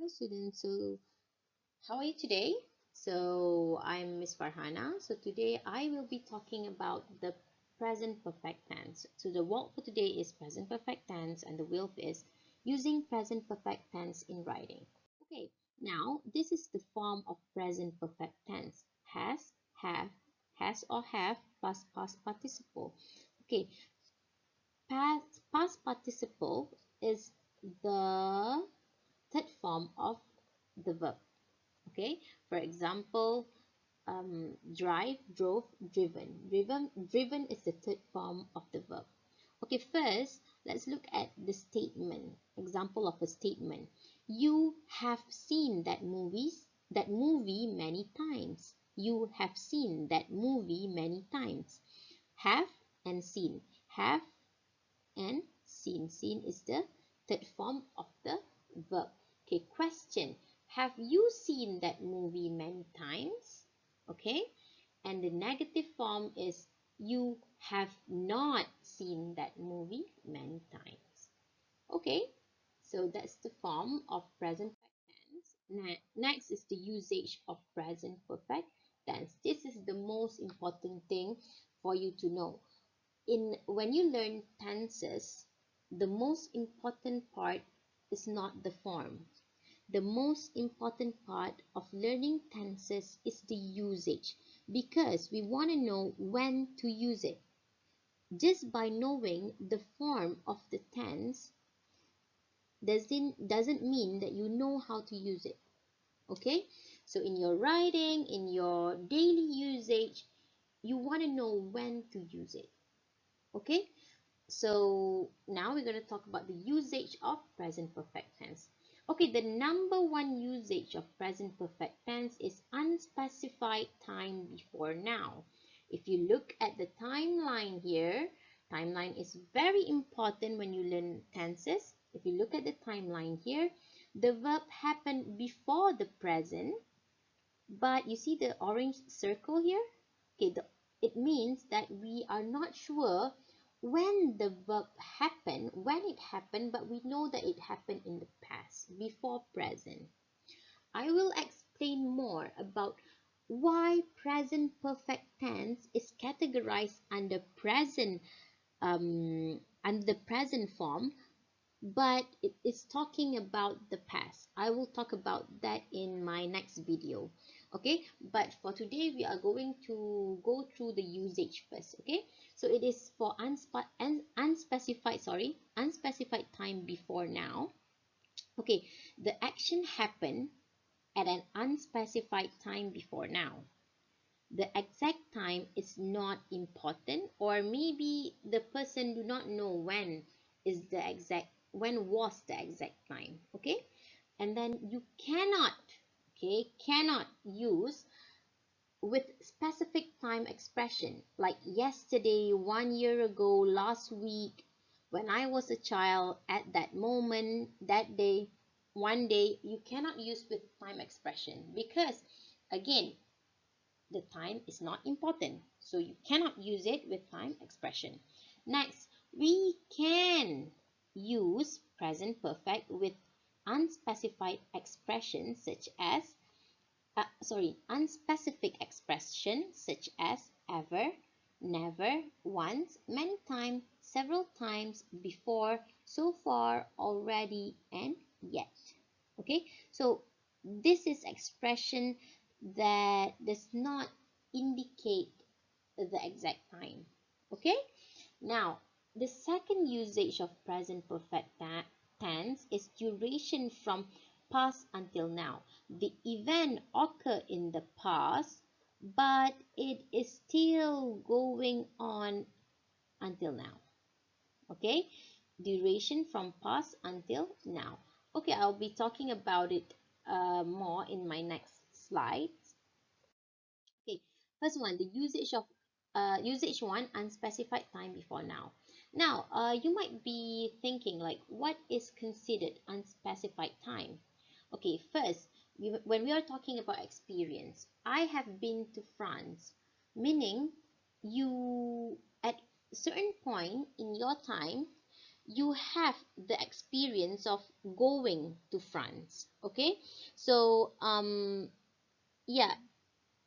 Hi students, so how are you today? So I'm Miss Farhana. So today I will be talking about the present perfect tense. So the word for today is present perfect tense and the will is using present perfect tense in writing. Okay, now this is the form of present perfect tense. Has, have, has or have, past participle. Okay, past participle is the third form of the verb. Okay, for example, drive, drove, driven is the third form of the verb. Okay, first let's look at the statement. Example of a statement: you have seen that movie many times. You have seen that movie many times. Have and seen. Have and seen. Seen is the third form of the verb. Okay, question. Have you seen that movie many times? Okay, and the negative form is you have not seen that movie many times. Okay, so that's the form of present perfect tense. Next is the usage of present perfect tense. This is the most important thing for you to know when you learn tenses. The most important part is not the form. The most important part of learning tenses is the usage, because we want to know when to use it. Just by knowing the form of the tense doesn't mean that you know how to use it. Okay, so in your writing, in your daily usage, you want to know when to use it. Okay, so now we're going to talk about the usage of present perfect tense. Okay, the number one usage of present perfect tense is unspecified time before now. If you look at the timeline here, timeline is very important when you learn tenses. If you look at the timeline here, the verb happened before the present, but you see the orange circle here? Okay, it means that we are not sure when the verb happened, but we know that it happened in the past, before present. I will explain more about why present perfect tense is categorized under under the present form, but it is talking about the past. I will talk about that in my next video. Okay, but for today we are going to go through the usage first. Okay, so it is for unspecified time before now. Okay, the action happened at an unspecified time before now. The exact time is not important, or maybe the person do not know when was the exact time. Okay, and then you cannot use with specific time expression like yesterday, 1 year ago, last week, when I was a child, at that moment, that day, one day. You cannot use with time expression because, again, the time is not important, so you cannot use it with time expression. Next, we can use present perfect with unspecified expressions such as unspecific expressions such as ever, never, once, many times, several times, before, so far, already, and yet. Okay, so this is expression that does not indicate the exact time. Okay, now the second usage of present perfect tense is duration from past until now. The event occurred in the past, but it is still going on until now. Okay, duration from past until now. Okay, I'll be talking about it more in my next slides. Okay, first one, the usage one, unspecified time before now. Now, you might be thinking like, what is considered unspecified time? Okay, first, when we are talking about experience, I have been to France, meaning you at certain point in your time you have the experience of going to France. Okay, so yeah,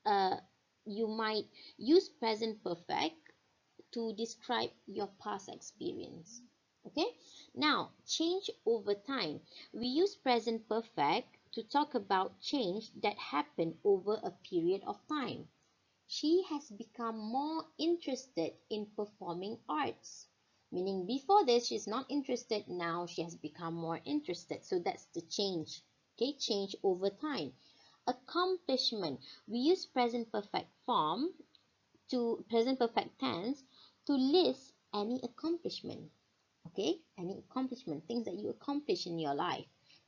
uh, you might use present perfect to describe your past experience. Okay, now change over time. We use present perfect to talk about change that happened over a period of time. She has become more interested in performing arts. Meaning before this, she's not interested. Now she has become more interested. So that's the change. Okay, change over time. Accomplishment. We use present perfect tense to list any accomplishment. Okay, any accomplishment, things that you accomplish in your life.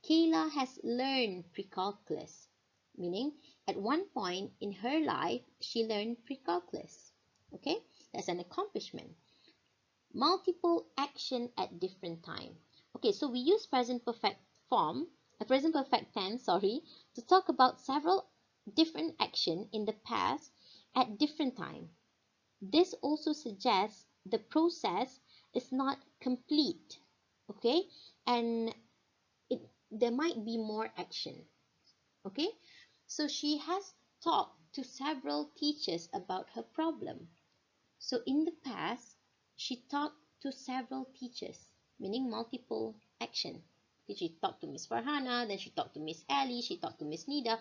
Kayla has learned pre-calculus, meaning at one point in her life, she learned pre-calculus. Okay, that's an accomplishment. Multiple action at different time. Okay, so we use present perfect tense, sorry, to talk about several different action in the past at different time. This also suggests the process is not complete, okay, and there might be more action. Okay, so she has talked to several teachers about her problem. So in the past, she talked to several teachers, meaning multiple action. Okay, she talked to Miss Farhana, then she talked to Miss Ali, she talked to Miss Nida.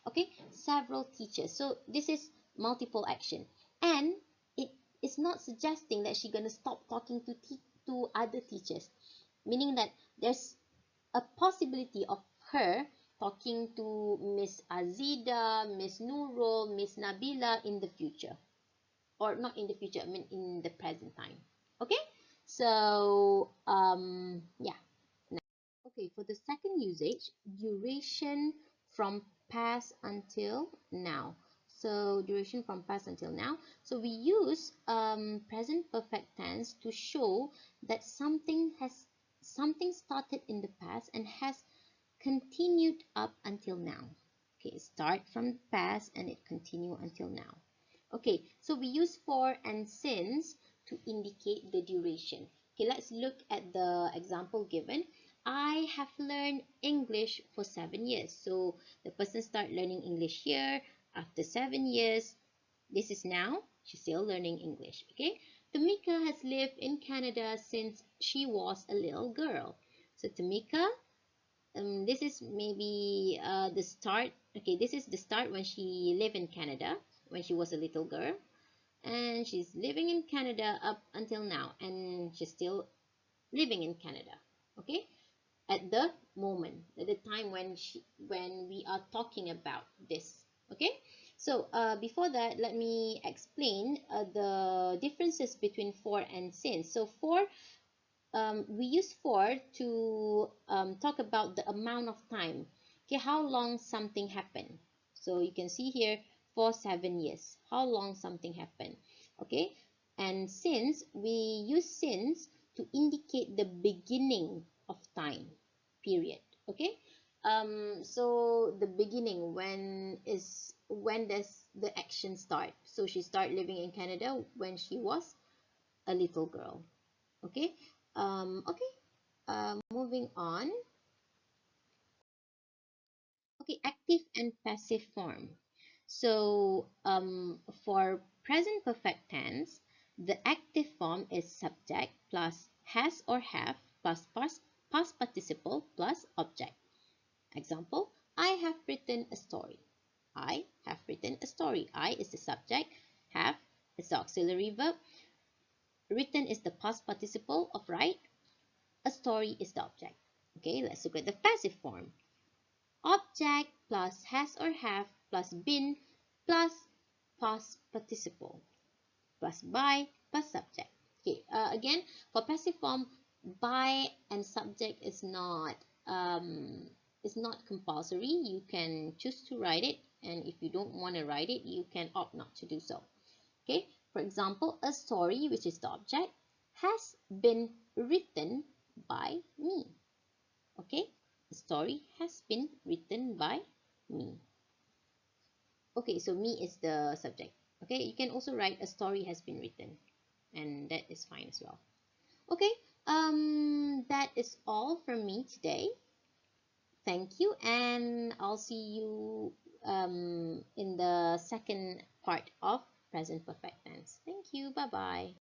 Okay, several teachers. So this is multiple action. And it is not suggesting that she's going to stop talking to other teachers, meaning that there's a possibility of her talking to Miss Azida, Miss Nurul, Miss Nabila in the future, or not in the future, I mean in the present time. Okay, so yeah. Okay, for the second usage, duration from past until now. So duration from past until now. So we use present perfect tense to show that something started in the past and has continued up until now. Okay, start from the past and it continue until now. Okay, so we use for and since to indicate the duration. Okay, let's look at the example given. I have learned English for 7 years. So the person start learning English here after 7 years. This is now, she's still learning English. Okay, Tamika has lived in Canada since she was a little girl. So Tamika, this is maybe the start. Okay, this is the start when she lived in Canada, when she was a little girl, and she's living in Canada up until now, and she's still living in Canada. Okay, at the moment, at the time when we are talking about this. Okay, so before that, let me explain the differences between for and since. So for, we use for to talk about the amount of time. Okay, how long something happened. So you can see here for 7 years, how long something happened. Okay, and since, we use since to indicate the beginning of time period. Okay, so the beginning, when does the action start? So she started living in Canada when she was a little girl. Okay, okay, moving on. Okay, active and passive form. So for present perfect tense, the active form is subject plus has or have plus past participle plus object. Example, I have written a story. I have written a story. I is the subject, have is the auxiliary verb, written is the past participle of write, a story is the object. Okay, let's look at the passive form. Object plus has or have plus been plus past participle plus by plus subject. Okay, again, for passive form, by and subject is not compulsory. You can choose to write it, and if you don't want to write it, you can opt not to do so. Okay, for example, a story, which is the object, has been written by me. Okay, the story has been written by me. Okay, so me is the subject. Okay, you can also write a story has been written, and that is fine as well. Okay, That is all from me today. Thank you, and I'll see you in the second part of present perfect tense. Thank you. Bye bye.